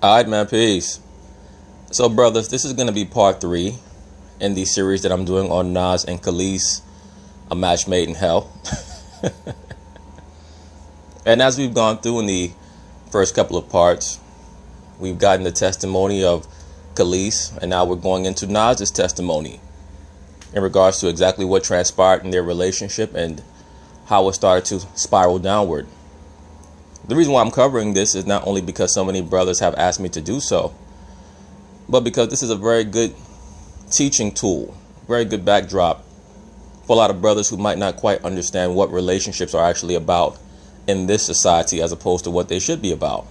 Alright, man, peace. So, brothers, this is going to be part 3 in the series that I'm doing on Nas and Kelis, A Match Made in Hell. And as we've gone through in the first couple of parts, we've gotten the testimony of Kelis, and now we're going into Nas's testimony in regards to exactly what transpired in their relationship and how it started to spiral downward. The reason why I'm covering this is not only because so many brothers have asked me to do so, but because this is a very good teaching tool, very good backdrop for a lot of brothers who might not quite understand what relationships are actually about in this society as opposed to what they should be about.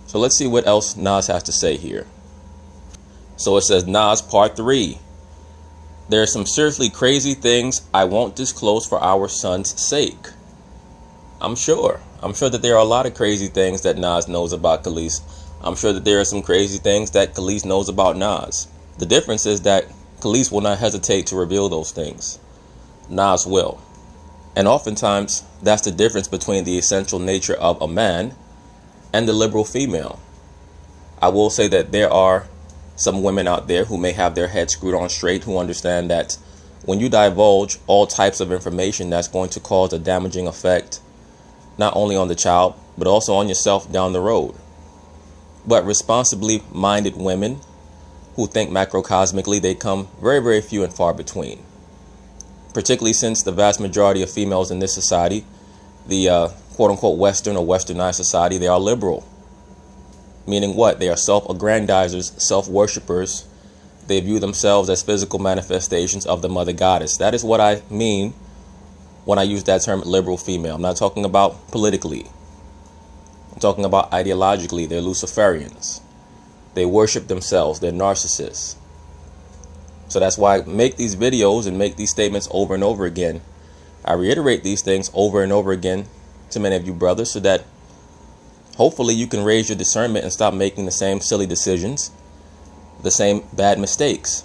So let's see what else Nas has to say here. So it says, Nas part 3. There are some seriously crazy things I won't disclose for our son's sake. I'm sure that there are a lot of crazy things that Nas knows about Kelis. I'm sure that there are some crazy things that Kelis knows about Nas. The difference is that Kelis will not hesitate to reveal those things. Nas will. And oftentimes, that's the difference between the essential nature of a man and the liberal female. I will say that there are some women out there who may have their heads screwed on straight, who understand that when you divulge all types of information, that's going to cause a damaging effect not only on the child, but also on yourself down the road. But responsibly minded women who think macrocosmically, they come very, very few and far between. Particularly since the vast majority of females in this society, the quote-unquote Western or westernized society, they are liberal. Meaning what? They are self-aggrandizers, self-worshippers. They view themselves as physical manifestations of the mother goddess. That is what I mean when I use that term liberal female. I'm not talking about politically. I'm talking about ideologically. They're Luciferians. They worship themselves. They're narcissists. So that's why I make these videos and make these statements over and over again. I reiterate these things over and over again to many of you brothers so that hopefully you can raise your discernment and stop making the same silly decisions, the same bad mistakes,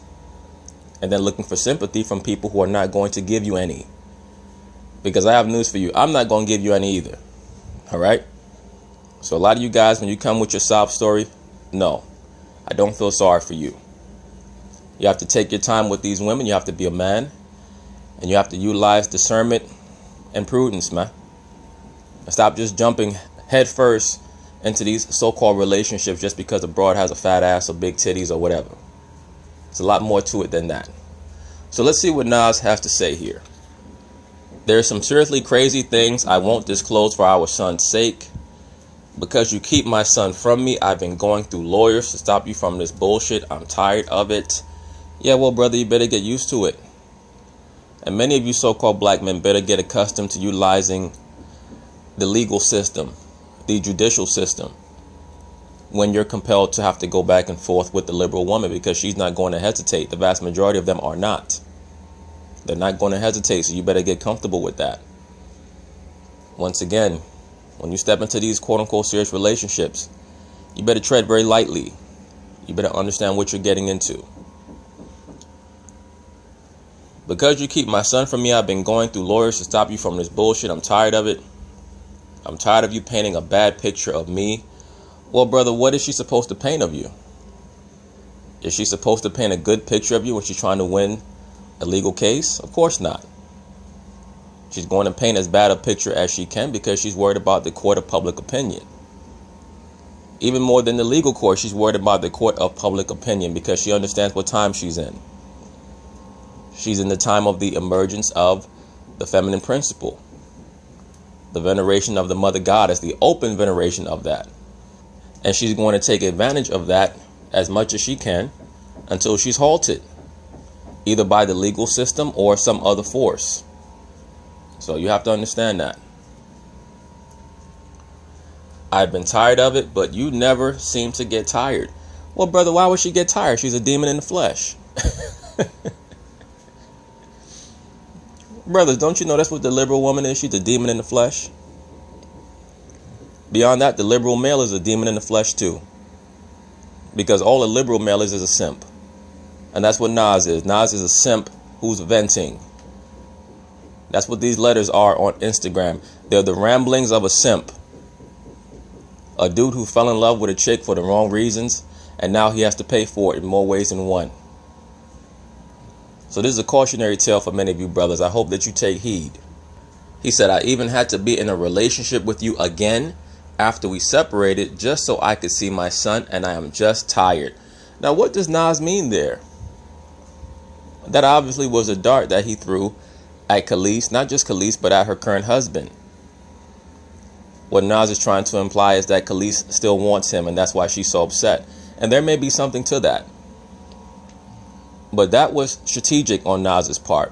and then looking for sympathy from people who are not going to give you any. Because I have news for you. I'm not going to give you any either. All right? So a lot of you guys, when you come with your sob story, no, I don't feel sorry for you. You have to take your time with these women. You have to be a man. And you have to utilize discernment and prudence, man. And stop just jumping head first into these so-called relationships just because a broad has a fat ass or big titties or whatever. There's a lot more to it than that. So let's see what Nas has to say here. There are some seriously crazy things I won't disclose for our son's sake. Because you keep my son from me, I've been going through lawyers to stop you from this bullshit. I'm tired of it. Yeah, well, brother, you better get used to it. And many of you so-called black men better get accustomed to utilizing the legal system, the judicial system, when you're compelled to have to go back and forth with the liberal woman, because she's not going to hesitate. The vast majority of them are not. They're not going to hesitate, so you better get comfortable with that. Once again, when you step into these quote-unquote serious relationships, you better tread very lightly. You better understand what you're getting into. Because you keep my son from me, I've been going through lawyers to stop you from this bullshit. I'm tired of it. I'm tired of you painting a bad picture of me. Well, brother, what is she supposed to paint of you? Is she supposed to paint a good picture of you when she's trying to win a legal case? Of course not. She's going to paint as bad a picture as she can because she's worried about the court of public opinion. Even more than the legal court, she's worried about the court of public opinion because she understands what time she's in. She's in the time of the emergence of the feminine principle, the veneration of the mother goddess, the open veneration of that. And she's going to take advantage of that as much as she can until she's halted, either by the legal system or some other force. So you have to understand that. I've been tired of it, but you never seem to get tired. Well, brother, why would she get tired? She's a demon in the flesh. Brothers, don't you know that's what the liberal woman is? She's a demon in the flesh. Beyond that, the liberal male is a demon in the flesh too. Because all a liberal male is a simp. And that's what Nas is. Nas is a simp who's venting. That's what these letters are on Instagram. They're the ramblings of a simp A dude who fell in love with a chick for the wrong reasons, and now he has to pay for it in more ways than one. So this is a cautionary tale for many of you brothers. I hope that you take heed. He said, I even had to be in a relationship with you again after we separated just so I could see my son, and I am just tired. Now, what does Nas mean there? That obviously was a dart that he threw at Kelis, not just Kelis, but at her current husband. What Nas is trying to imply is that Kelis still wants him, and that's why she's so upset. And there may be something to that. But that was strategic on Nas's part.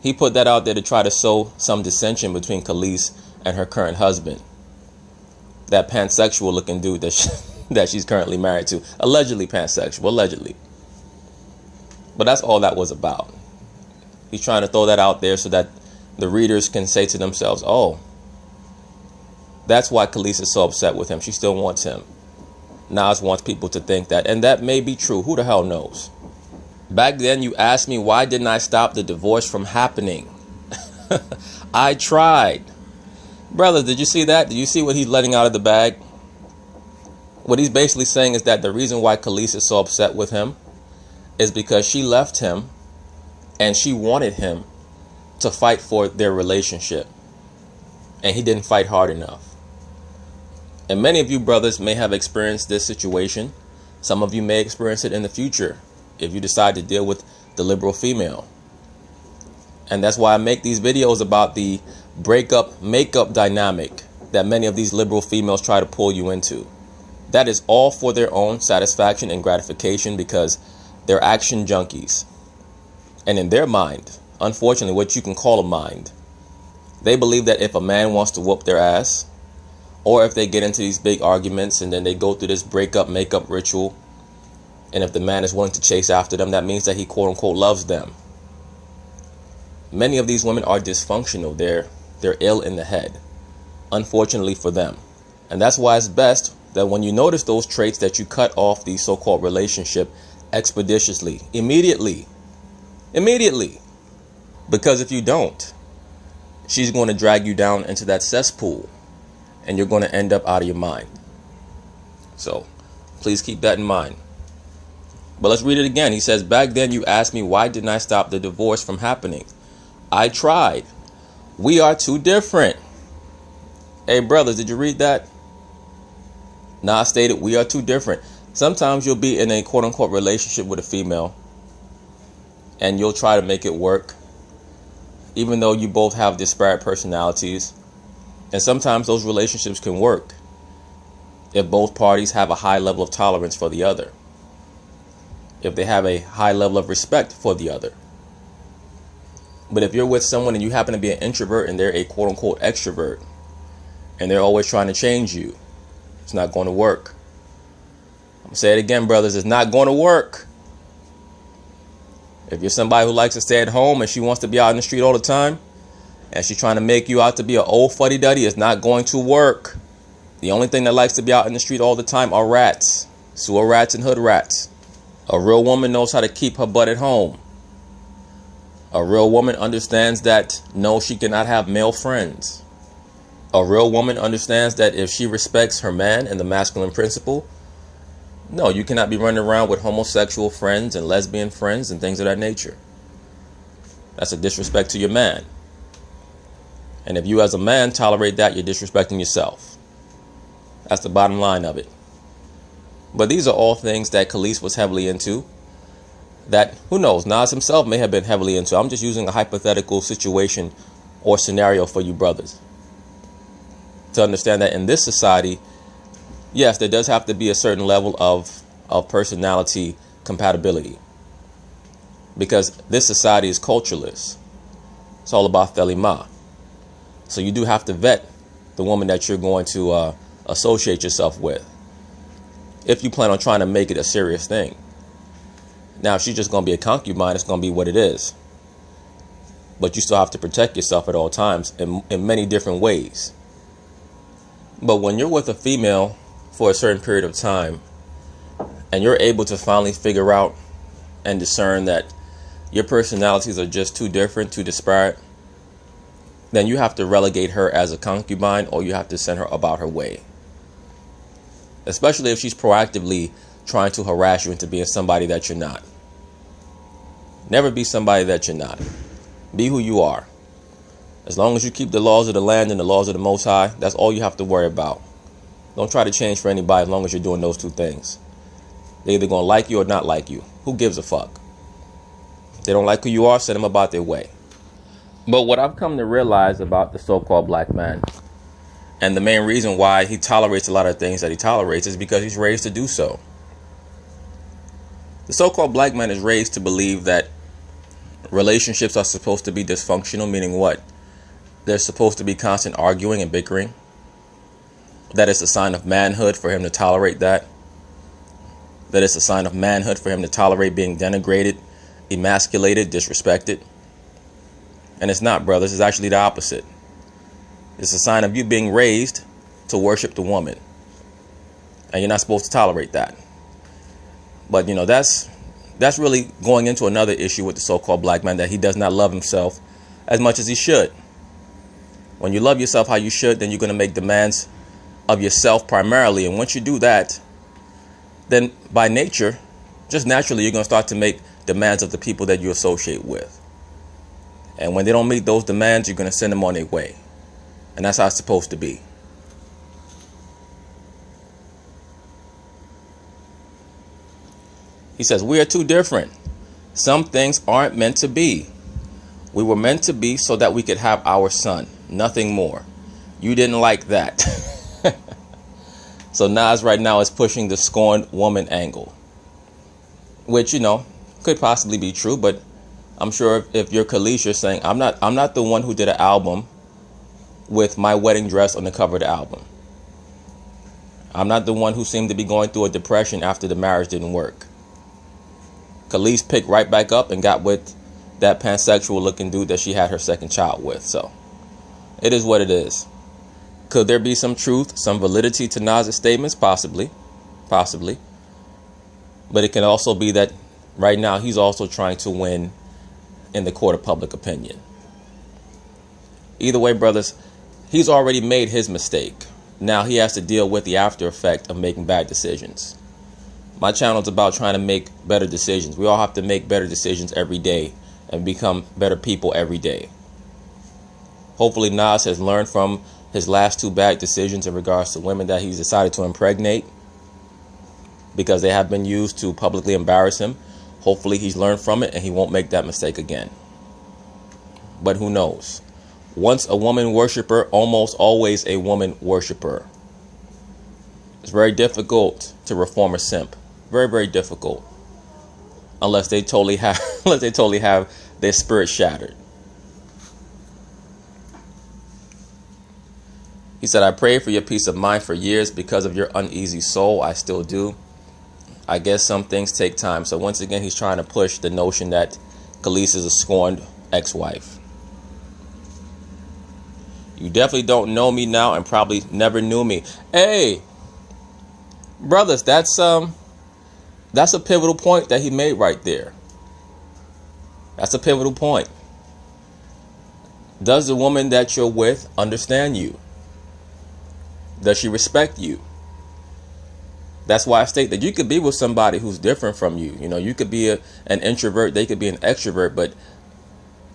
He put that out there to try to sow some dissension between Kelis and her current husband. That pansexual looking dude that she's currently married to. Allegedly pansexual, allegedly. But that's all that was about. He's trying to throw that out there so that the readers can say to themselves, oh, that's why Kelis is so upset with him. She still wants him. Nas wants people to think that. And that may be true. Who the hell knows? Back then, you asked me, why didn't I stop the divorce from happening? I tried. Brothers, did you see that? Did you see what he's letting out of the bag? What he's basically saying is that the reason why Kelis is so upset with him is because she left him and she wanted him to fight for their relationship. And he didn't fight hard enough. And many of you brothers may have experienced this situation. Some of you may experience it in the future if you decide to deal with the liberal female. And that's why I make these videos about the breakup makeup dynamic that many of these liberal females try to pull you into. That is all for their own satisfaction and gratification because they're action junkies. And in their mind, unfortunately, what you can call a mind, they believe that if a man wants to whoop their ass, or if they get into these big arguments and then they go through this breakup makeup ritual, and if the man is willing to chase after them, that means that he quote unquote loves them. Many of these women are dysfunctional. They're ill in the head, unfortunately for them. And that's why it's best that when you notice those traits that you cut off the so-called relationship expeditiously, immediately. Because if you don't, she's going to drag you down into that cesspool and you're going to end up out of your mind. So please keep that in mind. But let's read it again. He says, back then you asked me, why didn't I stop the divorce from happening? I tried. We are too different. Hey, brothers, did you read that? Nas stated, we are too different. Sometimes you'll be in a quote unquote relationship with a female and you'll try to make it work, even though you both have disparate personalities. And sometimes those relationships can work if both parties have a high level of tolerance for the other, if they have a high level of respect for the other. But if you're with someone and you happen to be an introvert and they're a quote unquote extrovert and they're always trying to change you, it's not going to work. I'm going to say it again, brothers, it's not going to work. If you're somebody who likes to stay at home and she wants to be out in the street all the time and she's trying to make you out to be an old fuddy-duddy, it's not going to work. The only thing that likes to be out in the street all the time are rats, sewer rats and hood rats. A real woman knows how to keep her butt at home. A real woman understands that no, she cannot have male friends. A real woman understands that if she respects her man and the masculine principle, no, you cannot be running around with homosexual friends and lesbian friends and things of that nature. That's a disrespect to your man. And if you as a man tolerate that, you're disrespecting yourself. That's the bottom line of it. But these are all things that Kelis was heavily into. That, who knows, Nas himself may have been heavily into. I'm just using a hypothetical situation or scenario for you brothers to understand that in this society, yes, there does have to be a certain level of personality compatibility, because this society is cultureless. It's all about thelima. So you do have to vet the woman that you're going to associate yourself with if you plan on trying to make it a serious thing. Now, if she's just going to be a concubine, it's going to be what it is. But you still have to protect yourself at all times in many different ways. But when you're with a female for a certain period of time and you're able to finally figure out and discern that your personalities are just too different, too disparate, then you have to relegate her as a concubine or you have to send her about her way. especially if she's proactively trying to harass you into being somebody that you're not. Never be somebody that you're not. Be who you are. As long as you keep the laws of the land and the laws of the Most High, that's all you have to worry about. Don't try to change for anybody as long as you're doing those two things. They're either going to like you or not like you. Who gives a fuck? If they don't like who you are, send them about their way. But what I've come to realize about the so-called black man, and the main reason why he tolerates a lot of things that he tolerates, is because he's raised to do so. The so-called black man is raised to believe that relationships are supposed to be dysfunctional, meaning what? They're supposed to be constant arguing and bickering. That it's a sign of manhood for him to tolerate that. That it's a sign of manhood for him to tolerate being denigrated, emasculated, disrespected. And it's not, brothers. It's actually the opposite. It's a sign of you being raised to worship the woman. And you're not supposed to tolerate that. But, that's really going into another issue with the so-called black man, that he does not love himself as much as he should. When you love yourself how you should, then you're going to make demands of yourself primarily. And once you do that, then by nature, just naturally, you're going to start to make demands of the people that you associate with. And when they don't meet those demands, you're going to send them on their way. And that's how it's supposed to be. He says, we are too different. Some things aren't meant to be. We were meant to be so that we could have our son. Nothing more. You didn't like that. So Nas right now is pushing the scorned woman angle. Which, could possibly be true. But I'm sure if you're Kelis, you're saying, I'm not the one who did an album with my wedding dress on the cover of the album. I'm not the one who seemed to be going through a depression after the marriage didn't work. Kelis picked right back up and got with that pansexual looking dude that she had her second child with. So it is what it is. Could there be some truth, some validity to Nas's statements? Possibly. But it can also be that right now he's also trying to win in the court of public opinion. Either way, brothers, he's already made his mistake. Now he has to deal with the after effect of making bad decisions. My channel is about trying to make better decisions. We all have to make better decisions every day and become better people every day. Hopefully Nas has learned from his last two bad decisions in regards to women that he's decided to impregnate, because they have been used to publicly embarrass him. Hopefully he's learned from it and he won't make that mistake again. But who knows? Once a woman worshiper, almost always a woman worshiper. It's very difficult to reform a simp. Very, very difficult. Unless they totally have their spirit shattered. He said, I prayed for your peace of mind for years because of your uneasy soul. I still do. I guess some things take time. So once again, he's trying to push the notion that Kelis is a scorned ex-wife. You definitely don't know me now and probably never knew me. Hey, brothers, that's a pivotal point that he made right there. That's a pivotal point. Does the woman that you're with understand you? Does she respect you? That's why I state that you could be with somebody who's different from you. You could be an introvert, they could be an extrovert, but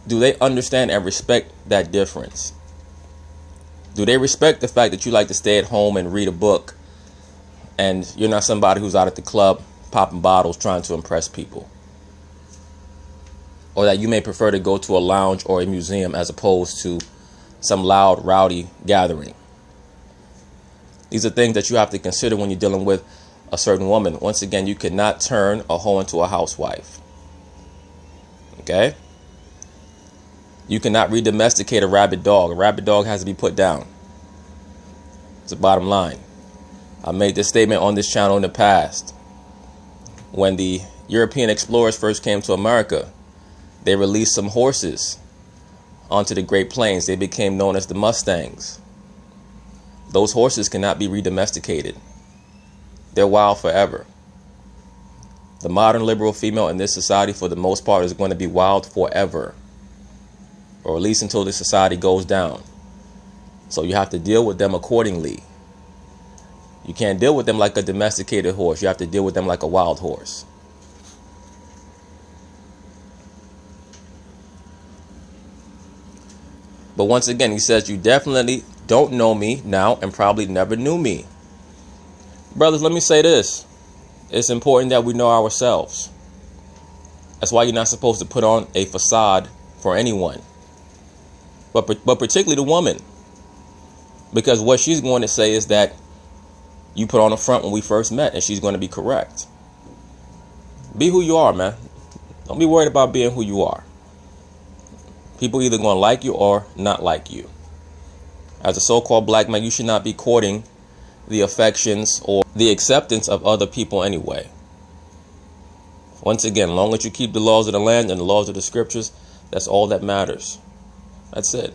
do they understand and respect that difference? Do they respect the fact that you like to stay at home and read a book, and you're not somebody who's out at the club popping bottles trying to impress people? Or that you may prefer to go to a lounge or a museum as opposed to some loud, rowdy gathering? These are things that you have to consider when you're dealing with a certain woman. Once again, you cannot turn a hoe into a housewife. Okay? You cannot re-domesticate a rabid dog. A rabid dog has to be put down. It's the bottom line. I made this statement on this channel in the past. When the European explorers first came to America, they released some horses onto the Great Plains. They became known as the Mustangs. Those horses cannot be re-domesticated. They're wild forever. The modern liberal female in this society, for the most part, is going to be wild forever. Or at least until the society goes down. So you have to deal with them accordingly. You can't deal with them like a domesticated horse. You have to deal with them like a wild horse. But once again, he says, you definitely don't know me now and probably never knew me. Brothers, let me say this. It's important that we know ourselves. That's why you're not supposed to put on a facade for anyone. But particularly the woman. Because what she's going to say is that you put on a front when we first met, and she's going to be correct. Be who you are, man. Don't be worried about being who you are. People either going to like you or not like you. As a so-called black man, you should not be courting the affections or the acceptance of other people anyway. Once again, as long as you keep the laws of the land and the laws of the scriptures, that's all that matters. That's it.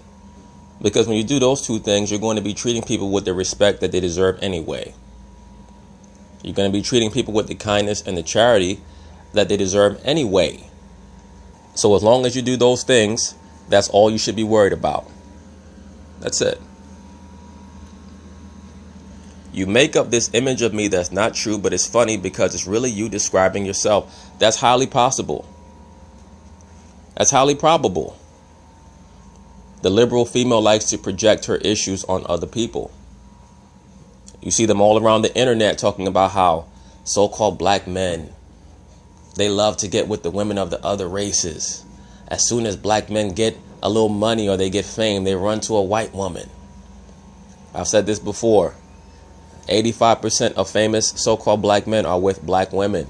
Because when you do those two things, you're going to be treating people with the respect that they deserve anyway. You're going to be treating people with the kindness and the charity that they deserve anyway. So as long as you do those things, that's all you should be worried about. That's it. You make up this image of me that's not true, but it's funny because it's really you describing yourself. That's highly possible. That's highly probable. The liberal female likes to project her issues on other people. You see them all around the internet talking about how so-called black men, they love to get with the women of the other races. As soon as black men get a little money or they get fame, they run to a white woman. I've said this before. 85% of famous so-called black men are with black women.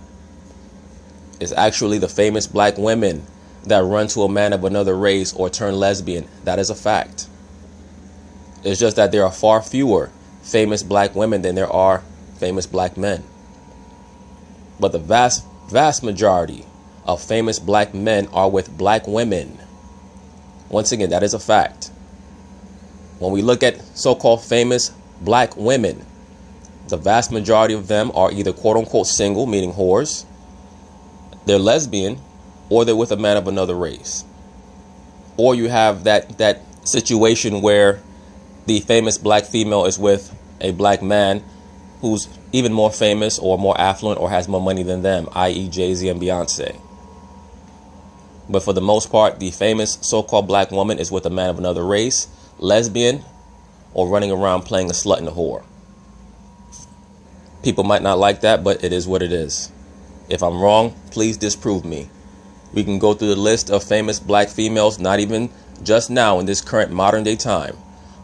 It's actually the famous black women that run to a man of another race or turn lesbian. That is a fact. It's just that there are far fewer famous black women than there are famous black men. But the vast majority of famous black men are with black women. Once again, that is a fact. When we look at so-called famous black women, the vast majority of them are either quote-unquote single, meaning whores, they're lesbian, or they're with a man of another race. Or you have that situation where the famous black female is with a black man who's even more famous or more affluent or has more money than them, i.e. Jay-Z and Beyonce. But for the most part, the famous so-called black woman is with a man of another race, lesbian, or running around playing a slut and a whore. People might not like that, but it is what it is. If I'm wrong, please disprove me. We can go through the list of famous black females, not even just now in this current modern day time,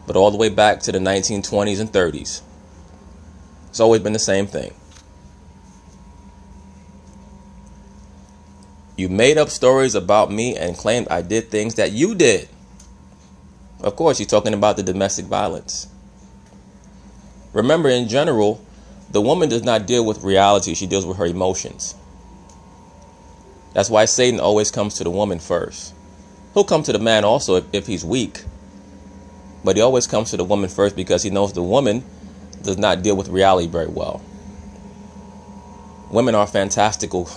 but all the way back to the 1920s and 30s. It's always been the same thing. You made up stories about me and claimed I did things that you did. Of course, you're talking about the domestic violence. Remember, in general, the woman does not deal with reality. She deals with her emotions. That's why Satan always comes to the woman first. He'll come to the man also if he's weak. But he always comes to the woman first because he knows the woman does not deal with reality very well. Women are fantastical.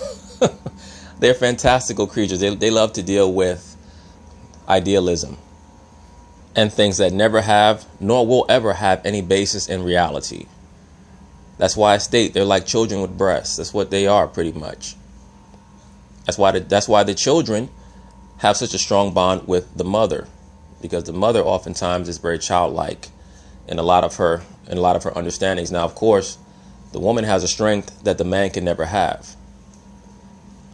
They're fantastical creatures. They love to deal with idealism and things that never have nor will ever have any basis in reality. That's why I state they're like children with breasts. That's what they are, pretty much. That's why the children have such a strong bond with the mother, because the mother oftentimes is very childlike in a lot of her understandings. Now, of course, the woman has a strength that the man can never have.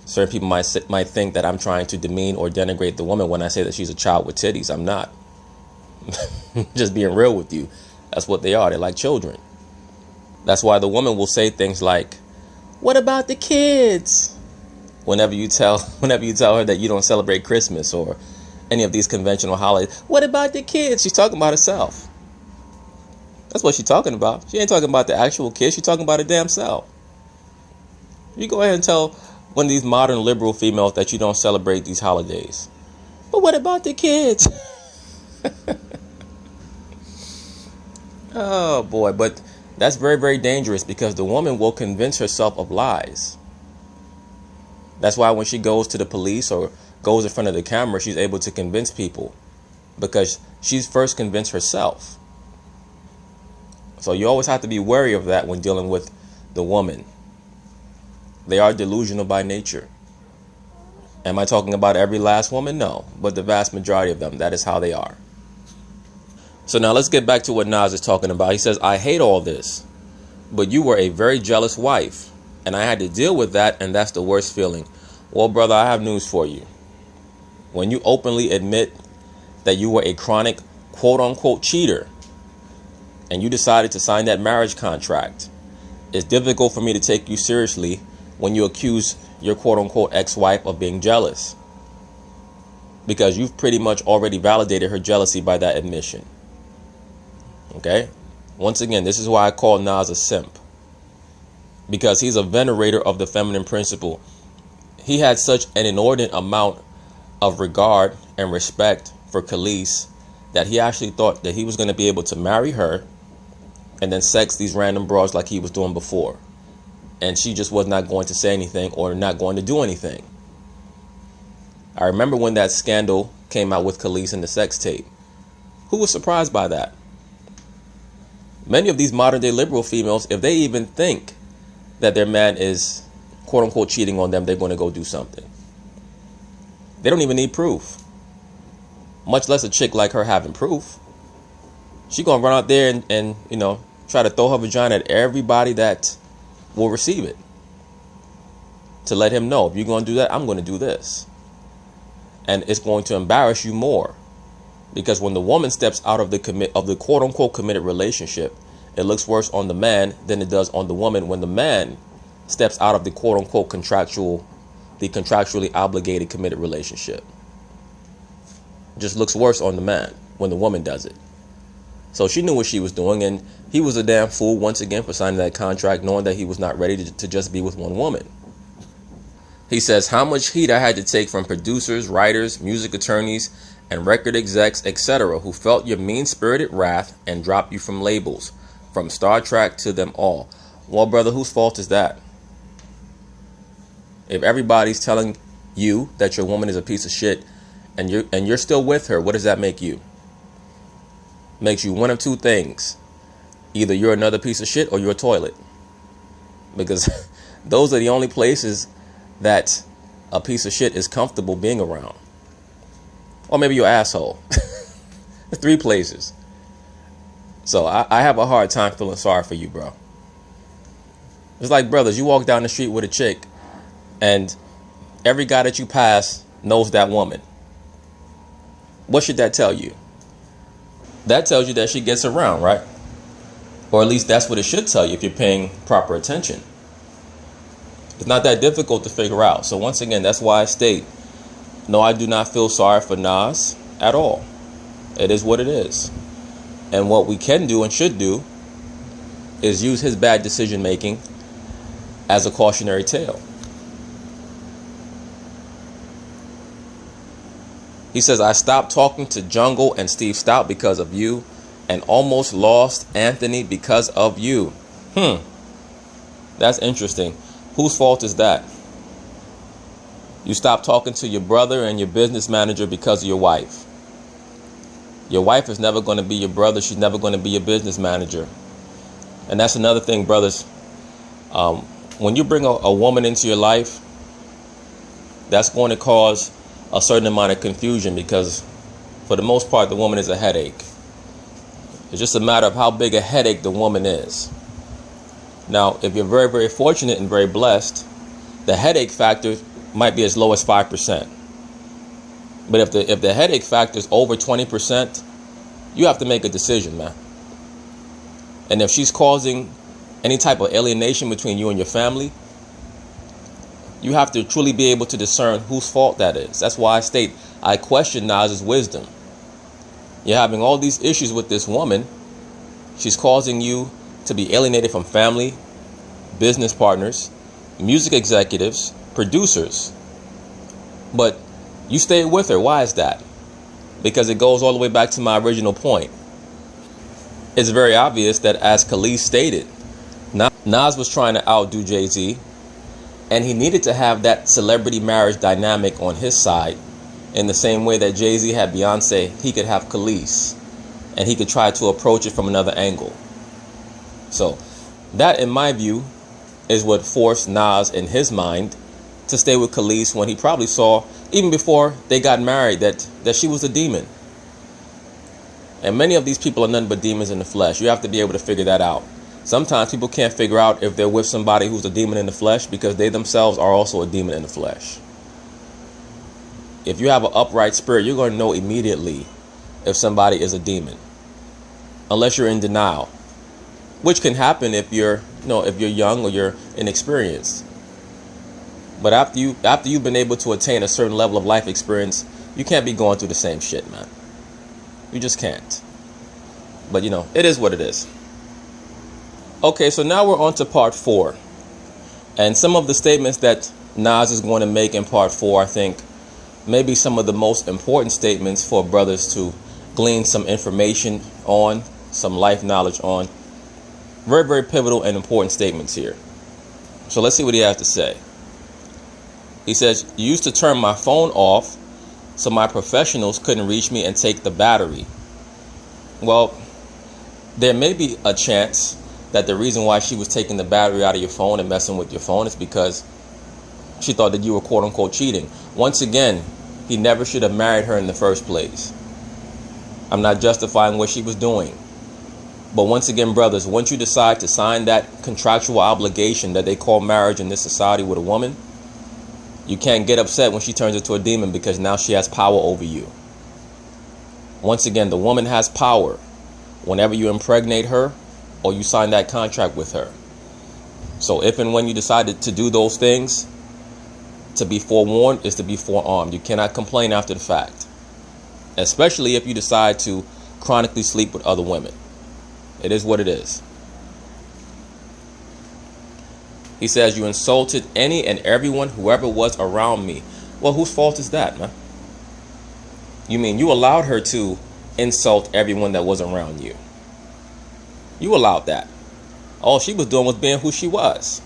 Certain people might think that I'm trying to demean or denigrate the woman when I say that she's a child with titties. I'm not. Just being real with you. That's what they are. They're like children. That's why the woman will say things like, "What about the kids?" Whenever you tell her that you don't celebrate Christmas or any of these conventional holidays. What about the kids? She's talking about herself. That's what she's talking about. She ain't talking about the actual kids. She's talking about her damn self. You go ahead and tell one of these modern liberal females that you don't celebrate these holidays. But what about the kids? Oh boy, but that's very, very dangerous because the woman will convince herself of lies. That's why when she goes to the police or goes in front of the camera, she's able to convince people because she's first convinced herself. So you always have to be wary of that when dealing with the woman. They are delusional by nature. Am I talking about every last woman? No, but the vast majority of them, that is how they are. So now let's get back to what Nas is talking about. He says, I hate all this, but you were a very jealous wife, and I had to deal with that, and that's the worst feeling. Well, brother, I have news for you. When you openly admit that you were a chronic quote-unquote cheater, and you decided to sign that marriage contract, it's difficult for me to take you seriously when you accuse your quote-unquote ex-wife of being jealous, because you've pretty much already validated her jealousy by that admission. Okay? Once again, this is why I call Nas a simp, because he's a venerator of the feminine principle. He had such an inordinate amount of regard and respect for Kelis that he actually thought that he was going to be able to marry her and then sex these random broads like he was doing before. And she just was not going to say anything or not going to do anything. I remember when that scandal came out with Kelis and the sex tape. Who was surprised by that? Many of these modern day liberal females, if they even think that their man is quote unquote cheating on them, they're going to go do something. They don't even need proof. Much less a chick like her having proof. She going to run out there and try to throw her vagina at everybody that will receive it, to let him know, if you're going to do that, I'm going to do this. And it's going to embarrass you more, because when the woman steps out of the quote unquote committed relationship, it looks worse on the man than it does on the woman when the man steps out of the quote unquote contractually obligated committed relationship. It just looks worse on the man when the woman does it. So she knew what she was doing, and he was a damn fool once again for signing that contract, knowing that he was not ready to just be with one woman. He says, how much heat I had to take from producers, writers, music attorneys, and record execs, etc., who felt your mean-spirited wrath and dropped you from labels, from Star Trek to them all. Well, brother, whose fault is that? If everybody's telling you that your woman is a piece of shit and you're still with her, what does that make you? Makes you one of two things. Either you're another piece of shit or you're a toilet. Because those are the only places that a piece of shit is comfortable being around. Or maybe you're an asshole. 3 places. So I have a hard time feeling sorry for you, bro. It's like, brothers, you walk down the street with a chick and every guy that you pass knows that woman. What should that tell you? That tells you that she gets around, right? Or at least that's what it should tell you if you're paying proper attention. It's not that difficult to figure out. So once again, that's why I state, no, I do not feel sorry for Nas at all. It is what it is. And what we can do and should do is use his bad decision making as a cautionary tale. He says, I stopped talking to Jungle and Steve Stout because of you, and almost lost Anthony because of you. That's interesting. Whose fault is that? You stopped talking to your brother and your business manager because of your wife. Your wife is never going to be your brother. She's never going to be your business manager. And that's another thing, brothers. When you bring a woman into your life, that's going to cause a certain amount of confusion, because for the most part, the woman is a headache. It's just a matter of how big a headache the woman is. Now, if you're very, very fortunate and very blessed, the headache factor might be as low as 5%. But if the headache factor is over 20%, you have to make a decision, man. And if she's causing any type of alienation between you and your family, you have to truly be able to discern whose fault that is. That's why I state, I question Nas's wisdom. You're having all these issues with this woman. She's causing you to be alienated from family, business partners, music executives, producers. But you stay with her. Why is that? Because it goes all the way back to my original point. It's very obvious that, as Kelis stated, Nas was trying to outdo Jay-Z, and he needed to have that celebrity marriage dynamic on his side, in the same way that Jay-Z had Beyonce. He could have Kelis, and he could try to approach it from another angle. So that, in my view, is what forced Nas in his mind to stay with Kelis when he probably saw, even before they got married, that she was a demon. And many of these people are nothing but demons in the flesh. You have to be able to figure that out. Sometimes people can't figure out if they're with somebody who's a demon in the flesh because they themselves are also a demon in the flesh. If you have an upright spirit, you're going to know immediately if somebody is a demon, unless you're in denial, which can happen if you're young or you're inexperienced. But after you've been able to attain a certain level of life experience, you can't be going through the same shit, man. You just can't. But it is what it is. Okay, so now we're on to part 4. And some of the statements that Nas is going to make in part 4, I think, maybe some of the most important statements for brothers to glean some information on, some life knowledge on. Very, very pivotal and important statements here. So let's see what he has to say. He says, "You used to turn my phone off so my professionals couldn't reach me and take the battery." Well, there may be a chance that the reason why she was taking the battery out of your phone and messing with your phone is because she thought that you were quote unquote cheating. Once again, he never should have married her in the first place. I'm not justifying what she was doing. But once again, brothers, once you decide to sign that contractual obligation that they call marriage in this society with a woman, you can't get upset when she turns into a demon because now she has power over you. Once again, the woman has power whenever you impregnate her or you sign that contract with her. So if and when you decided to do those things, to be forewarned is to be forearmed. You cannot complain after the fact, especially if you decide to chronically sleep with other women. It is what it is. He says, "You insulted any and everyone, whoever was around me." Well, whose fault is that, man? You mean you allowed her to insult everyone that was around you? You allowed that. All she was doing was being who she was.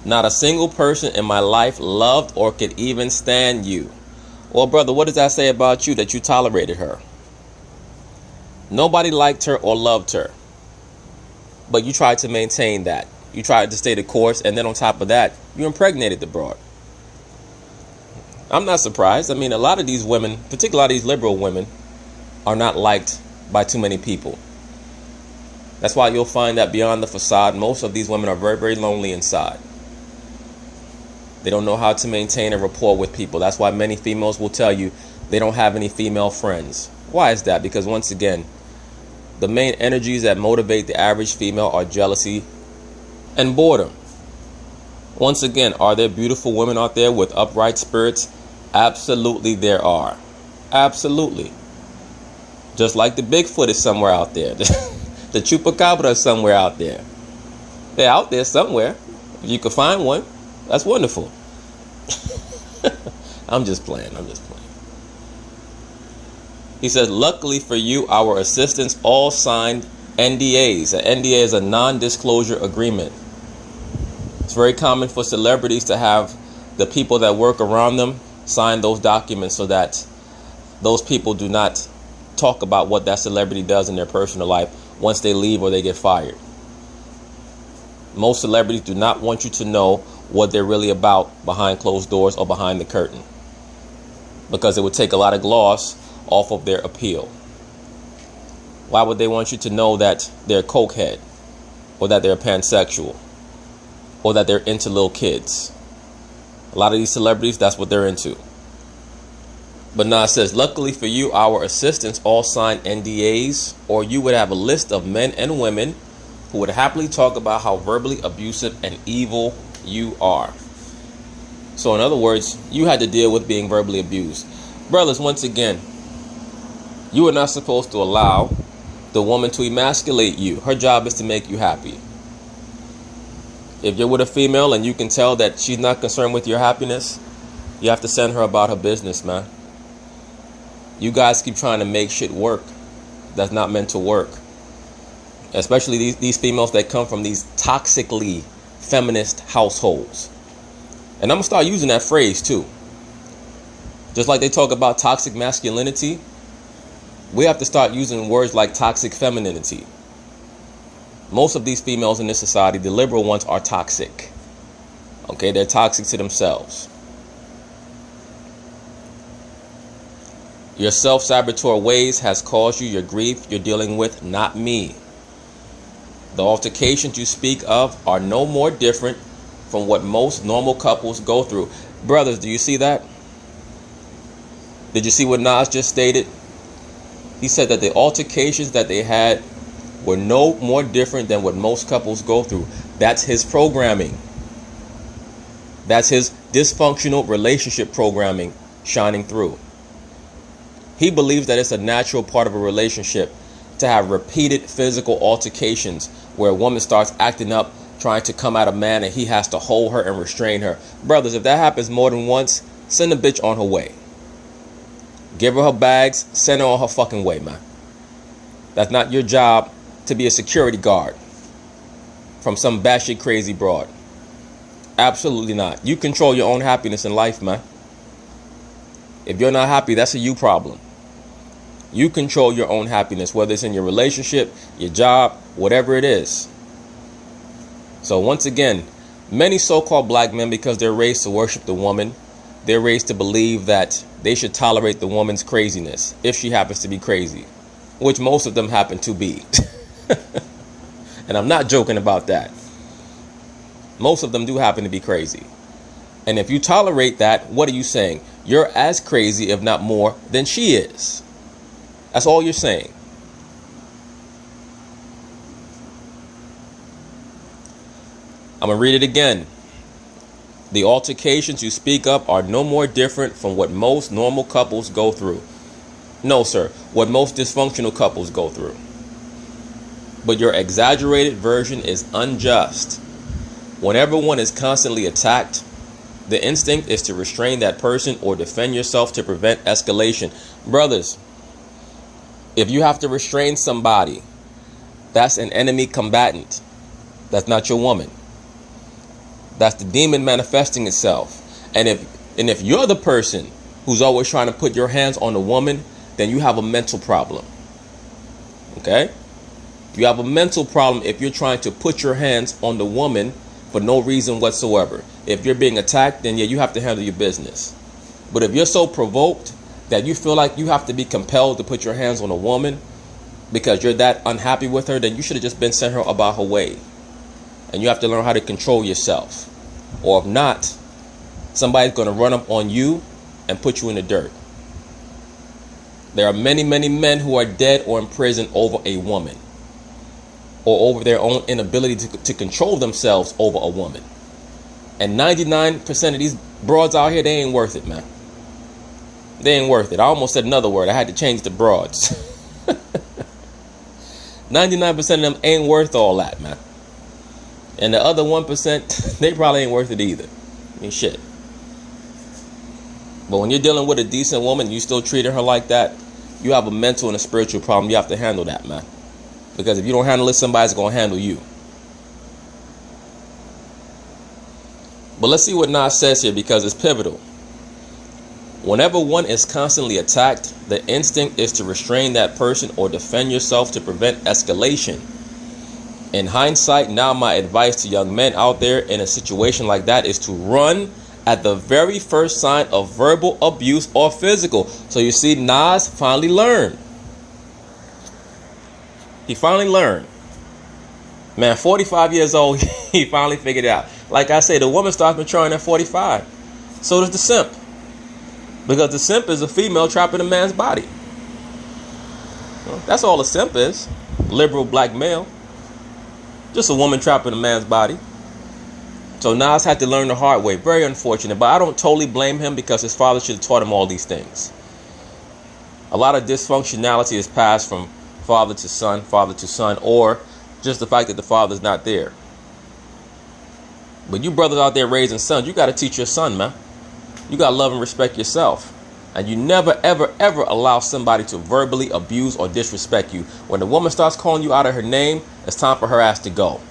"Not a single person in my life loved or could even stand you." Well, brother, what does that say about you that you tolerated her? Nobody liked her or loved her. But you tried to maintain that. You tried to stay the course, and then on top of that, you impregnated the broad. I'm not surprised. I mean, a lot of these women, particularly a lot of these liberal women, are not liked by too many people. That's why you'll find that beyond the facade, most of these women are very, very lonely inside. They don't know how to maintain a rapport with people. That's why many females will tell you they don't have any female friends. Why is that? Because once again, the main energies that motivate the average female are jealousy and boredom. Once again, are there beautiful women out there with upright spirits? Absolutely there are. Absolutely. Just like the Bigfoot is somewhere out there. The Chupacabra is somewhere out there. They're out there somewhere. If you could find one, that's wonderful. I'm just playing. He says, "Luckily for you, our assistants all signed NDAs." An NDA is a non-disclosure agreement. It's very common for celebrities to have the people that work around them sign those documents so that those people do not talk about what that celebrity does in their personal life once they leave or they get fired. Most celebrities do not want you to know what they're really about behind closed doors or behind the curtain, because it would take a lot of gloss off of their appeal. Why would they want you to know that they're a cokehead, or that they're pansexual, or that they're into little kids? A lot of these celebrities, that's what they're into. But Nas says, "Luckily for you, our assistants all signed NDAs, or you would have a list of men and women who would happily talk about how verbally abusive and evil you are." So in other words, you had to deal with being verbally abused. Brothers, once again, you are not supposed to allow the woman to emasculate you. Her job is to make you happy. If you're with a female and you can tell that she's not concerned with your happiness, you have to send her about her business, man. You guys keep trying to make shit work that's not meant to work. Especially these females that come from these toxically feminist households. And I'm going to start using that phrase too. Just like they talk about toxic masculinity, we have to start using words like toxic femininity. Most of these females in this society, the liberal ones, are toxic. Okay, they're toxic to themselves. Your self-saboteur ways has caused you your grief you're dealing with, not me. The altercations you speak of are no more different from what most normal couples go through. Brothers, do you see that? Did you see what Nas just stated? He said that the altercations that they had were no more different than what most couples go through. That's his programming. That's his dysfunctional relationship programming shining through. He believes that it's a natural part of a relationship to have repeated physical altercations where a woman starts acting up, trying to come at a man, and he has to hold her and restrain her. Brothers, if that happens more than once, send the bitch on her way. Give her her bags, send her on her fucking way, man. That's not your job to be a security guard from some batshit crazy broad. Absolutely not. You control your own happiness in life, man. If you're not happy, that's a you problem. You control your own happiness, whether it's in your relationship, your job, whatever it is. So once again, many so-called black men, because they're raised to worship the woman, they're raised to believe that they should tolerate the woman's craziness if she happens to be crazy, which most of them happen to be. And I'm not joking about that. Most of them do happen to be crazy. And if you tolerate that, what are you saying? You're as crazy, if not more, than she is. That's all you're saying. I'm going to read it again. The altercations you speak of are no more different from what most normal couples go through. No, sir. What most dysfunctional couples go through. But your exaggerated version is unjust. Whenever one is constantly attacked, the instinct is to restrain that person or defend yourself to prevent escalation. Brothers, if you have to restrain somebody, that's an enemy combatant. That's not your woman. That's the demon manifesting itself. And if you're the person who's always trying to put your hands on a woman, then you have a mental problem. Okay? You have a mental problem if you're trying to put your hands on the woman for no reason whatsoever. If you're being attacked, then yeah, you have to handle your business. But if you're so provoked that you feel like you have to be compelled to put your hands on a woman because you're that unhappy with her, then you should have just been sent her about her way. And you have to learn how to control yourself. Or if not, somebody's going to run up on you and put you in the dirt. There are many, many men who are dead or in prison over a woman, or over their own inability to control themselves over a woman. And 99% of these broads out here, they ain't worth it, man. They ain't worth it. I almost said another word. I had to change the broads. 99% of them ain't worth all that, man. And the other 1%, they probably ain't worth it either. I mean, shit. But when you're dealing with a decent woman, you still treating her like that, you have a mental and a spiritual problem. You have to handle that, man. Because if you don't handle it, somebody's going to handle you. But let's see what Nas says here, because it's pivotal. Whenever one is constantly attacked, the instinct is to restrain that person or defend yourself to prevent escalation. In hindsight, now my advice to young men out there in a situation like that is to run at the very first sign of verbal abuse or physical. So you see, Nas finally learned. He finally learned. Man, 45 years old, he finally figured it out. Like I say, the woman starts maturing at 45. So does the simp. Because the simp is a female trapped in a man's body. Well, that's all a simp is. Liberal black male. Just a woman trapped in a man's body. So Nas had to learn the hard way. Very unfortunate. But I don't totally blame him, because his father should have taught him all these things. A lot of dysfunctionality is passed from father to son, or just the fact that the father's not there. But you brothers out there raising sons, you got to teach your son, man. You got to love and respect yourself. And you never, ever, ever allow somebody to verbally abuse or disrespect you. When the woman starts calling you out of her name, it's time for her ass to go.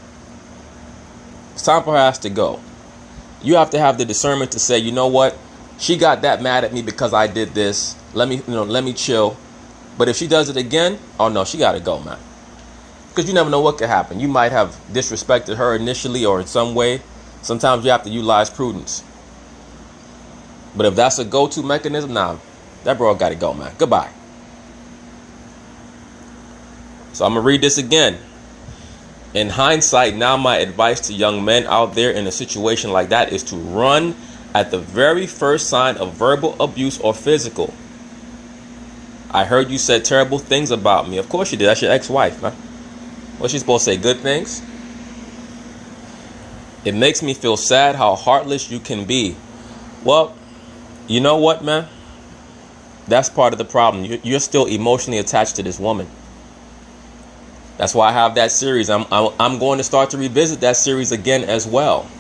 It's time for her ass to go. You have to have the discernment to say, you know what? She got that mad at me because I did this. Let me chill. But if she does it again, oh no, she got to go, man. Because you never know what could happen. You might have disrespected her initially or in some way. Sometimes you have to utilize prudence. But if that's a go-to mechanism, nah, that bro got to go, man. Goodbye. So I'm going to read this again. In hindsight, now my advice to young men out there in a situation like that is to run at the very first sign of verbal abuse or physical. I heard you said terrible things about me. Of course you did. That's your ex-wife, man. What's she supposed to say? Good things? It makes me feel sad how heartless you can be. Well, you know what, man? That's part of the problem. You're still emotionally attached to this woman. That's why I have that series. I'm going to start to revisit that series again as well.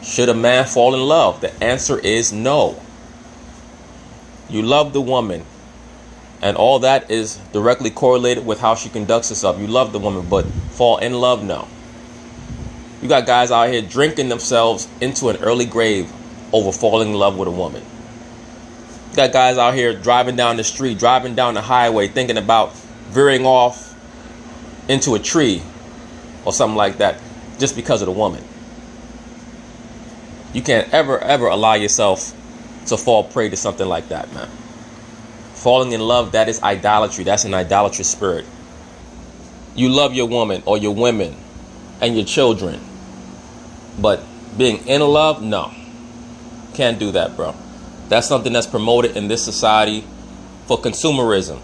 Should a man fall in love? The answer is no. You love the woman, and all that is directly correlated with how she conducts herself. You love the woman, but fall in love? No. You got guys out here drinking themselves into an early grave over falling in love with a woman. You got guys out here driving down the street, driving down the highway, thinking about veering off into a tree or something like that just because of the woman. You can't ever allow yourself to fall prey to something like that, man. Falling in love, that is idolatry. That's an idolatrous spirit. You love your woman or your women and your children, but being in love, no. Can't do that, bro. That's something that's promoted in this society for consumerism.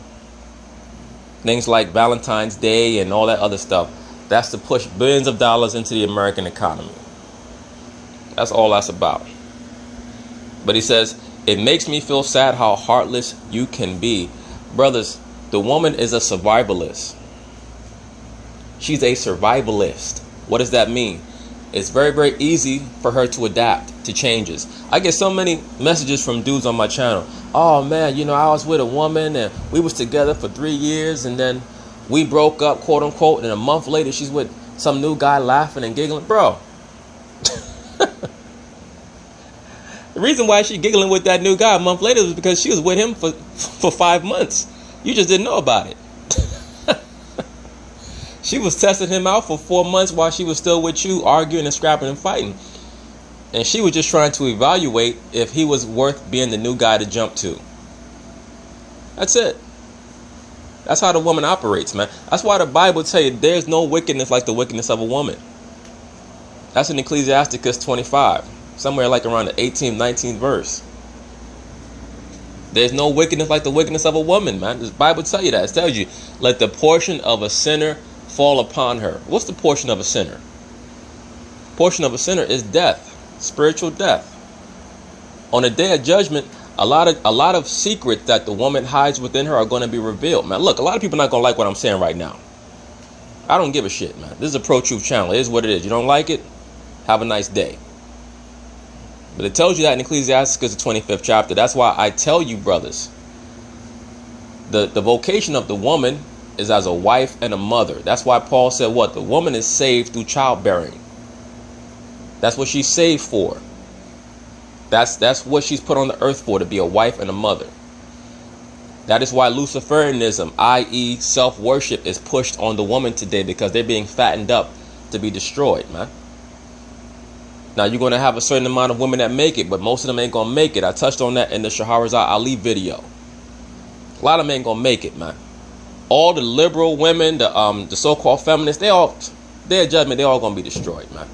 Things like Valentine's Day and all that other stuff. That's to push billions of dollars into the American economy. That's all that's about. But he says, it makes me feel sad how heartless you can be. Brothers, the woman is a survivalist. She's a survivalist. What does that mean? It's very, very easy for her to adapt to changes. I get so many messages from dudes on my channel. Oh man, you know, I was with a woman and we was together for 3 years and then we broke up, quote unquote, and a month later she's with some new guy laughing and giggling. Bro, the reason why she giggling with that new guy a month later is because she was with him for 5 months. You just didn't know about it. She was testing him out for 4 months while she was still with you, arguing and scrapping and fighting. And she was just trying to evaluate if he was worth being the new guy to jump to. That's it. That's how the woman operates, man. That's why the Bible tells you there's no wickedness like the wickedness of a woman. That's in Ecclesiasticus 25. Somewhere like around the 18th, 19th verse. There's no wickedness like the wickedness of a woman, man. The Bible tells you that. It tells you, let the portion of a sinner fall upon her. What's the portion of a sinner? Portion of a sinner is death. Spiritual death. On the day of judgment, a lot of secrets that the woman hides within her are going to be revealed, man. Look, a lot of people are not going to like what I'm saying right now. I don't give a shit, man. This is a Pro-Truth channel. It is what it is. You don't like it? Have a nice day. But it tells you that in Ecclesiasticus, the 25th chapter. That's why I tell you, brothers, the vocation of the woman is as a wife and a mother. That's why Paul said what? The woman is saved through childbearing. That's what she's saved for. That's what she's put on the earth for, to be a wife and a mother. That is why Luciferianism, i.e. self-worship, is pushed on the woman today, because they're being fattened up to be destroyed, man. Now, you're going to have a certain amount of women that make it, but most of them ain't going to make it. I touched on that in the Shahrazad Ali video. A lot of them ain't going to make it, man. All the liberal women, the so-called feminists, their judgment, they're all going to be destroyed, man.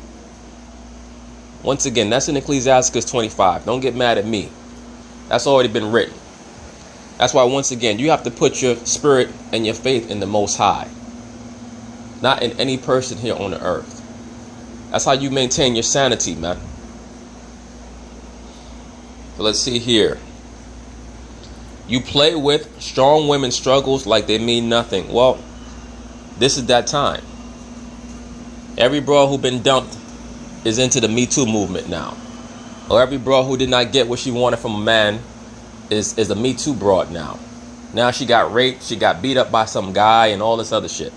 Once again, that's in Ecclesiasticus 25. Don't get mad at me. That's already been written. That's why, once again, you have to put your spirit and your faith in the Most High, not in any person here on the earth. That's how you maintain your sanity, man. So let's see here. You play with strong women's struggles like they mean nothing. Well, this is that time. Every bro who been dumped is into the Me Too movement now. Or every bro who did not get what she wanted from a man is a Me Too broad now. Now she got raped, she got beat up by some guy and all this other shit.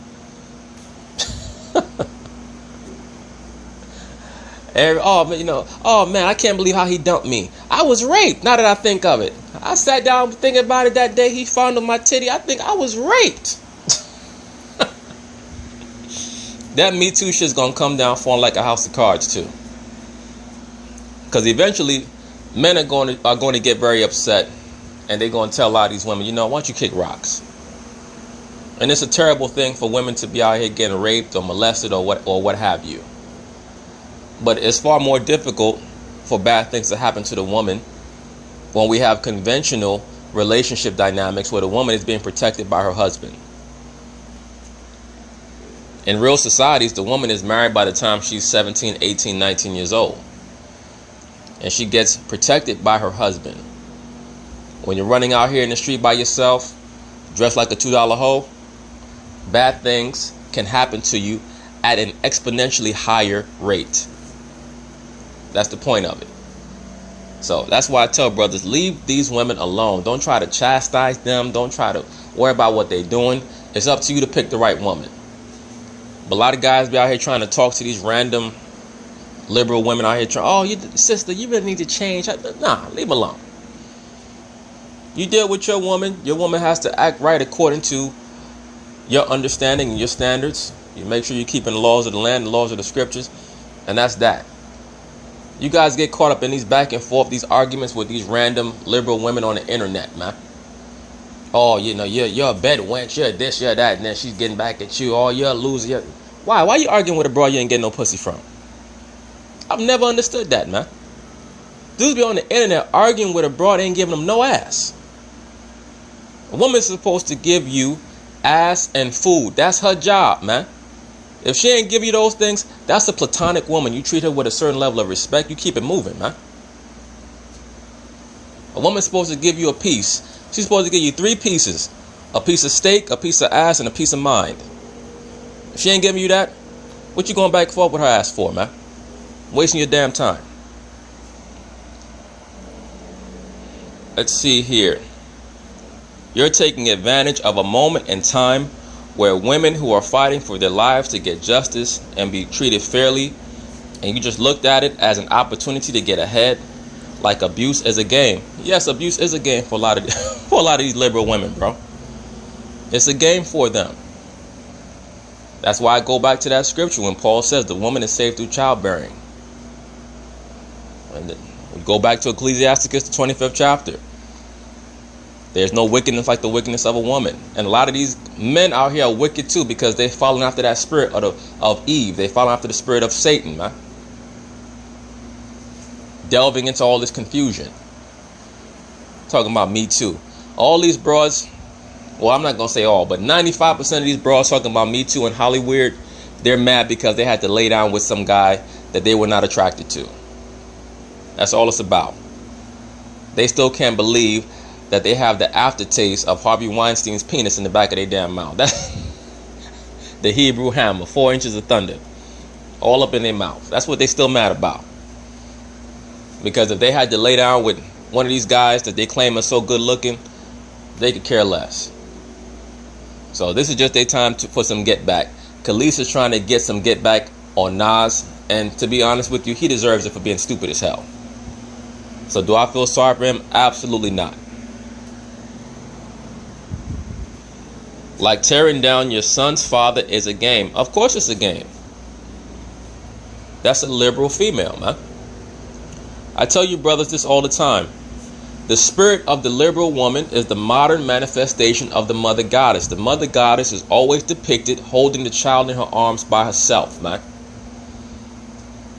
Oh man, I can't believe how he dumped me. I was raped. Now that I think of it, I sat down thinking about it that day he fondled my titty. I think I was raped. that Me Too shit's gonna come down falling like a house of cards too. Because eventually, men are going to get very upset, and they're going to tell a lot of these women, you know, why don't you kick rocks? And it's a terrible thing for women to be out here getting raped or molested or what have you. But it's far more difficult for bad things to happen to the woman when we have conventional relationship dynamics where the woman is being protected by her husband. In real societies, the woman is married by the time she's 17, 18, 19 years old. And she gets protected by her husband. When you're running out here in the street by yourself, dressed like a $2 hoe, bad things can happen to you at an exponentially higher rate. That's the point of it. So that's why I tell brothers, leave these women alone. Don't try to chastise them. Don't try to worry about what they're doing. It's up to you to pick the right woman. But a lot of guys be out here trying to talk to these random liberal women out here trying, sister, you really need to change. Nah, leave alone. You deal with your woman. Your woman has to act right according to your understanding and your standards. You make sure you're keeping the laws of the land, the laws of the scriptures, and that's that. You guys get caught up in these back and forth, these arguments with these random liberal women on the internet, man. Oh, you know, you're a bed wench, you're this, you're that, and then she's getting back at you. Oh, you're a loser. Why are you arguing with a bro you ain't getting no pussy from? I've never understood that, man. Dudes be on the internet arguing with a broad, ain't giving them no ass. A woman's supposed to give you ass and food. That's her job, man. If she ain't give you those things, that's a platonic woman. You treat her with a certain level of respect. You keep it moving, man. A woman's supposed to give you a piece. She's supposed to give you 3 pieces. A piece of steak, a piece of ass, and a piece of mind. If she ain't giving you that, what you going back and forth with her ass for, man? Wasting your damn time. Let's see here. You're taking advantage of a moment in time where women who are fighting for their lives to get justice and be treated fairly, and you just looked at it as an opportunity to get ahead, like abuse is a game. Yes, abuse is a game for a lot of these liberal women, bro. It's a game for them. That's why I go back to that scripture when Paul says the woman is saved through childbearing. And we go back to Ecclesiasticus, the 25th chapter. There's no wickedness like the wickedness of a woman. And a lot of these men out here are wicked too because they're following after that spirit of Eve. They're following after the spirit of Satan, man. Delving into all this confusion. Talking about Me Too. All these broads, well, I'm not going to say all, but 95% of these broads talking about Me Too and Hollywood, they're mad because they had to lay down with some guy that they were not attracted to. That's all it's about. They still can't believe that they have the aftertaste of Harvey Weinstein's penis in the back of their damn mouth. That's the Hebrew hammer, 4 inches of thunder, all up in their mouth. That's what they still mad about. Because if they had to lay down with one of these guys that they claim are so good looking, they could care less. So this is just their time for some get back. Kelis is trying to get some get back on Nas, and to be honest with you, he deserves it for being stupid as hell. So do I feel sorry for him? Absolutely not. Like tearing down your son's father is a game. Of course it's a game. That's a liberal female, man. I tell you brothers this all the time. The spirit of the liberal woman is the modern manifestation of the mother goddess. The mother goddess is always depicted holding the child in her arms by herself, man.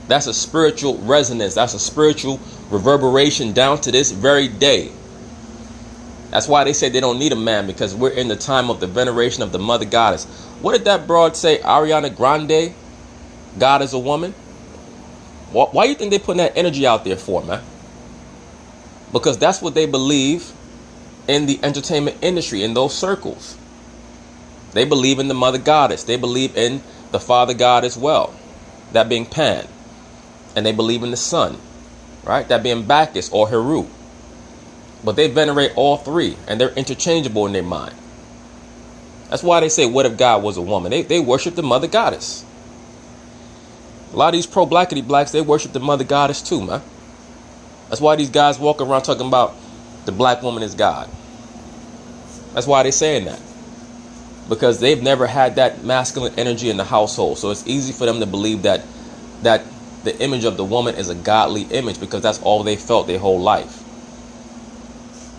That's a spiritual resonance. That's a spiritual reverberation down to this very day. That's why they say they don't need a man, because we're in the time of the veneration of the mother goddess. What did that broad say? Ariana Grande, God is a woman? Why do you think they putting that energy out there for, man? Because that's what they believe in the entertainment industry, in those circles. They believe in the mother goddess. They believe in the father god as well, that being Pan. And they believe in the sun, right? That being Bacchus or Heru. But they venerate all three, and they're interchangeable in their mind. That's why they say, what if God was a woman? They worship the mother goddess. A lot of these pro-blackity blacks, they worship the mother goddess too, man. That's why these guys walk around talking about the black woman is God. That's why they're saying that. because they've never had that masculine energy in the household. So it's easy for them to believe that the image of the woman is a godly image, because that's all they felt their whole life.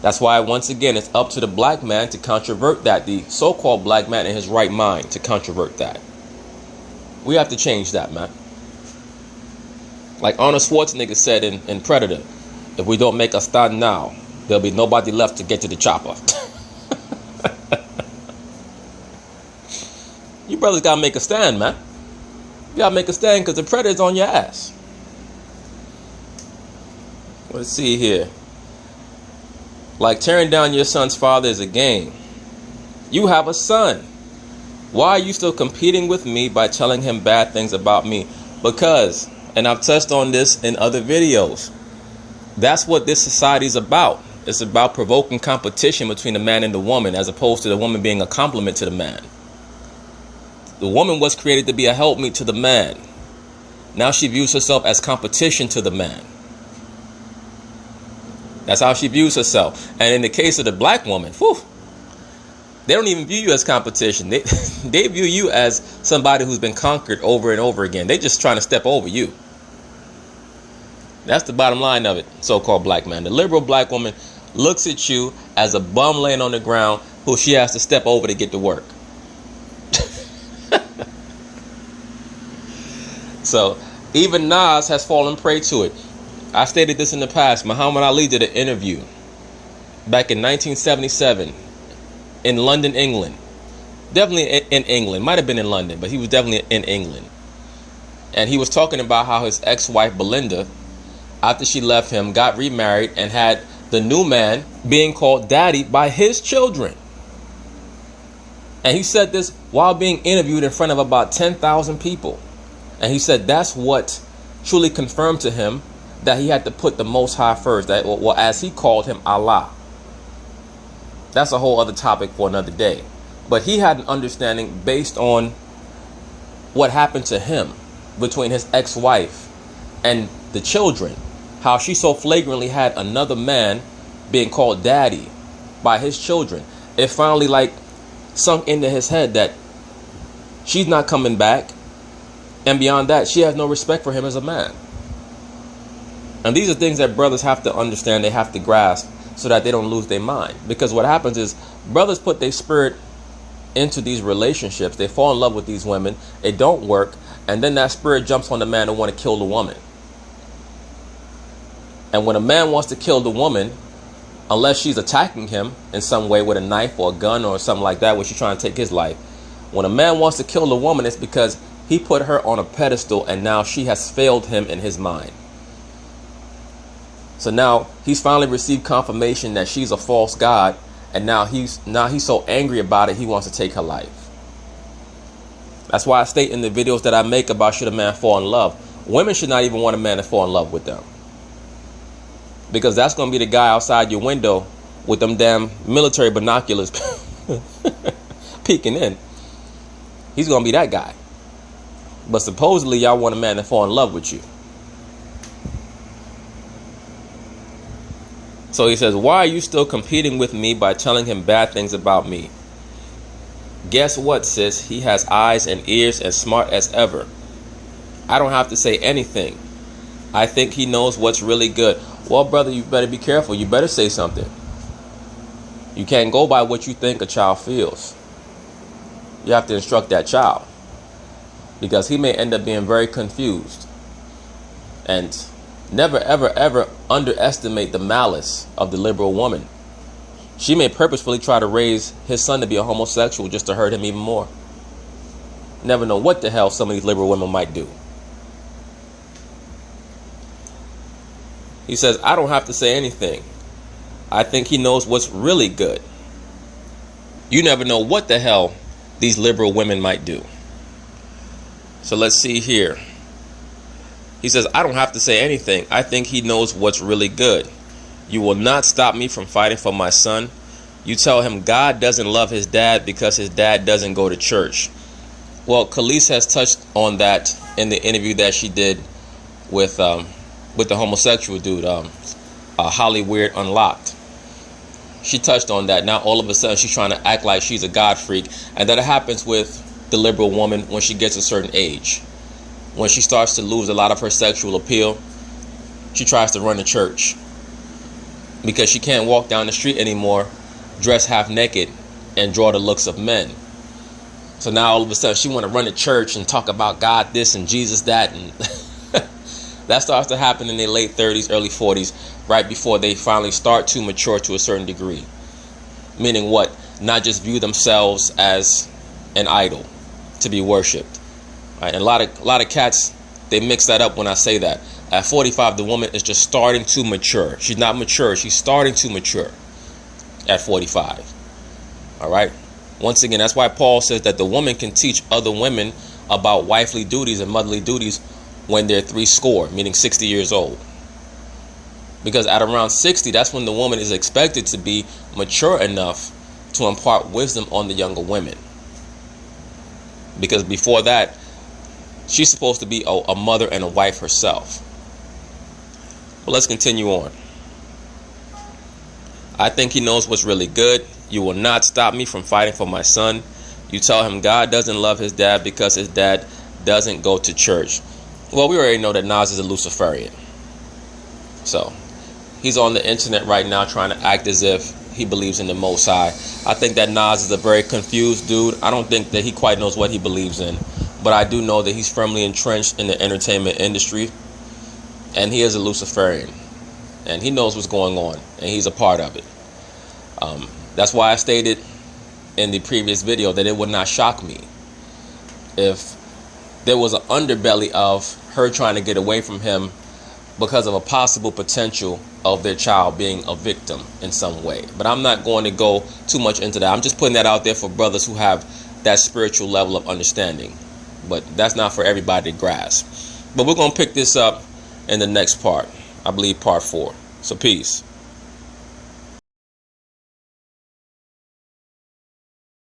That's why, once again, it's up to the black man to controvert that, the so-called black man in his right mind to controvert that. We have to change that, man. Like Arnold Schwarzenegger said in Predator, if we don't make a stand now, there'll be nobody left to get to the chopper. You brothers gotta make a stand, man. You gotta make a stand, because the predator's on your ass. Let's see here. Like tearing down your son's father is a game. You have a son. Why are you still competing with me by telling him bad things about me? Because, and I've touched on this in other videos, that's what this society is about. It's about provoking competition between the man and the woman, as opposed to the woman being a complement to the man. The woman was created to be a helpmeet to the man. Now she views herself as competition to the man. That's how she views herself. And in the case of the black woman, they don't even view you as competition. They view you as somebody who's been conquered over and over again. They're just trying to step over you. That's the bottom line of it, so-called black man. The liberal black woman looks at you as a bum laying on the ground who she has to step over to get to work. So even Nas has fallen prey to it. I stated this in the past. Muhammad Ali did an interview back in 1977 in London, England. Definitely in England. Might have been in London, but he was definitely in England. And he was talking about how his ex-wife Belinda, after she left him, got remarried and had the new man being called daddy by his children. And he said this while being interviewed in front of about 10,000 people. And he said that's what truly confirmed to him that he had to put the Most High first, that, well, as he called him, Allah. That's a whole other topic for another day. But he had an understanding based on what happened to him between his ex-wife and the children, how she so flagrantly had another man being called daddy by his children. It finally sunk into his head that she's not coming back, and beyond that, she has no respect for him as a man. And these are things that brothers have to understand, they have to grasp, so that they don't lose their mind. Because what happens is brothers put their spirit into these relationships, they fall in love with these women, it don't work, and then that spirit jumps on the man and want to kill the woman. And when a man wants to kill the woman, unless she's attacking him in some way with a knife or a gun or something like that, where she's trying to take his life, when a man wants to kill the woman, it's because he put her on a pedestal and now she has failed him in his mind. So now he's finally received confirmation that she's a false god, and now he's so angry about it, he wants to take her life. That's why I state in the videos that I make about should a man fall in love, women should not even want a man to fall in love with them. Because that's going to be the guy outside your window with them damn military binoculars peeking in. He's going to be that guy. But supposedly y'all want a man to fall in love with you. So he says, why are you still competing with me by telling him bad things about me? Guess what, sis? He has eyes and ears as smart as ever. I don't have to say anything. I think he knows what's really good. Well, brother, you better be careful. You better say something. You can't go by what you think a child feels. You have to instruct that child, because he may end up being very confused. And never, ever, ever underestimate the malice of the liberal woman. She may purposefully try to raise his son to be a homosexual just to hurt him even more. Never know what the hell some of these liberal women might do. He says, I don't have to say anything. I think he knows what's really good. You never know what the hell these liberal women might do. So let's see here. He says, I don't have to say anything. I think he knows what's really good. You will not stop me from fighting for my son. You tell him God doesn't love his dad because his dad doesn't go to church. Well, Kelis has touched on that in the interview that she did with the homosexual dude, Hollyweird Unlocked. She touched on that. Now all of a sudden she's trying to act like she's a God freak. And that happens with the liberal woman when she gets a certain age. When she starts to lose a lot of her sexual appeal, she tries to run the church. Because she can't walk down the street anymore, dress half naked, and draw the looks of men. So now all of a sudden she want to run the church and talk about God this and Jesus that. And that starts to happen in their late 30s, early 40s, right before they finally start to mature to a certain degree. Meaning what? Not just view themselves as an idol to be worshipped. Right? And a lot of cats, they mix that up when I say that. At 45, the woman is just starting to mature. She's not mature. She's starting to mature at 45. All right. Once again, that's why Paul says that the woman can teach other women about wifely duties and motherly duties when they're 60, meaning 60 years old. Because at around 60, that's when the woman is expected to be mature enough to impart wisdom on the younger women. Because before that, she's supposed to be a mother and a wife herself. But let's continue on. I think he knows what's really good. You will not stop me from fighting for my son. You tell him God doesn't love his dad because his dad doesn't go to church. Well, we already know that Nas is a Luciferian. So he's on the internet right now trying to act as if he believes in the Most High. I think that Nas is a very confused dude. I don't think that he quite knows what he believes in. But I do know that he's firmly entrenched in the entertainment industry. And he is a Luciferian. And he knows what's going on. And he's a part of it. That's why I stated in the previous video that it would not shock me if there was an underbelly of her trying to get away from him because of a possible potential of their child being a victim in some way. But I'm not going to go too much into that. I'm just putting that out there for brothers who have that spiritual level of understanding. But that's not for everybody to grasp. But we're going to pick this up in the next part. I believe part 4. So peace.